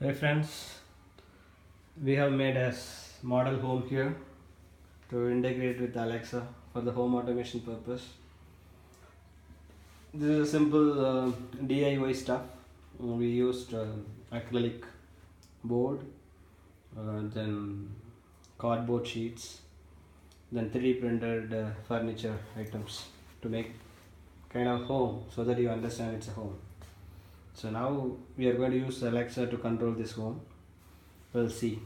Hey friends, we have made a model home here to integrate with Alexa for the home automation purpose. This is a simple DIY stuff. We used acrylic board, then cardboard sheets, then 3D printed furniture items to make kind of home so that you understand it's a home. So now we are going to use Alexa to control this home. We'll see.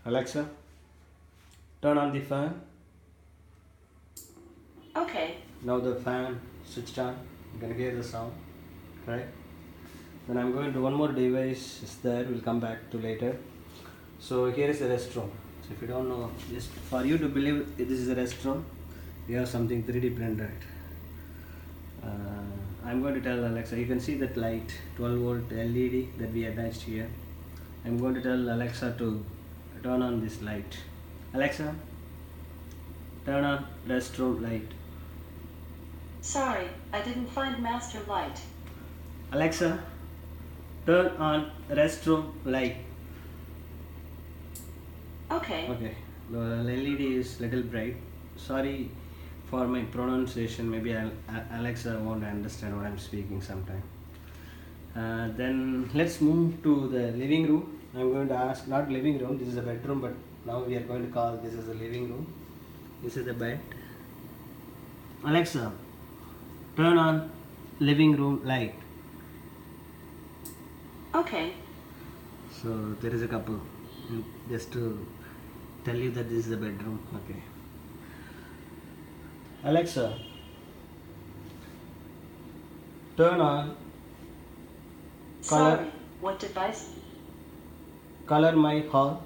Alexa, turn on the fan. Okay. Now the fan switched on. You can hear the sound, right? Then I'm going to one more device is there. We'll come back to later. So here is the restroom. So if you don't know, just for you to believe this is a restroom, we have something 3D printed. I'm going to tell Alexa. You can see that light, 12 volt LED that we attached here. I'm going to tell Alexa to turn on this light. Alexa, turn on restroom light. Sorry, I didn't find master light. Alexa, turn on restroom light. Okay. Okay, the LED is little bright. Sorry for my pronunciation. Maybe Alexa won't understand what I'm speaking sometime. Then let's move to the living room. I'm going to ask, not living room, this is a bedroom, but now we are going to call this as a living room. This is the bed. Alexa, turn on living room light. Okay. So there is a couple, just to tell you that this is the bedroom. Okay. Alexa, turn on color. Sorry, what device? Color my hall.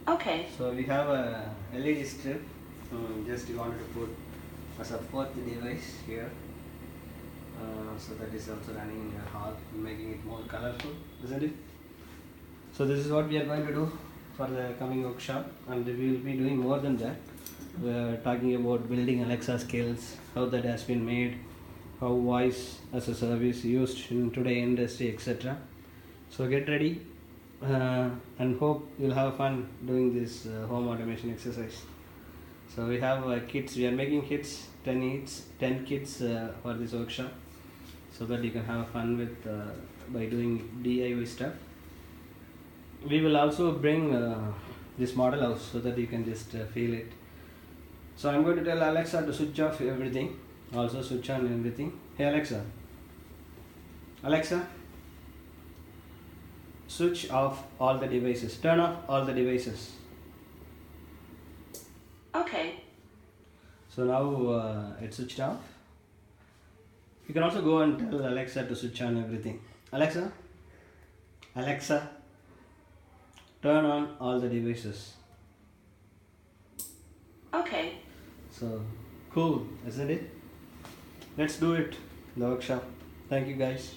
Okay. So we have a LED strip. Just you wanted to put as a fourth device here. So that is also running in your hall, making it more colorful, isn't it? So this is what we are going to do for the coming workshop, and we will be doing more than that. We are talking about building Alexa skills, how that has been made, how voice as a service used in today industry, etc. So get ready and hope you'll have fun doing this home automation exercise. So we have kits. We are making kits, 10 kits for this workshop, so that you can have fun with by doing DIY stuff. We will also bring this model house so that you can just feel it. So I'm going to tell Alexa to switch off everything, also switch on everything. Hey Alexa, Alexa, switch off all the devices, turn off all the devices. Okay. So now it's switched off. You can also go and tell Alexa to switch on everything. Alexa, Alexa, turn on all the devices. Okay. So cool, isn't it? Let's do it, the workshop. Thank you guys.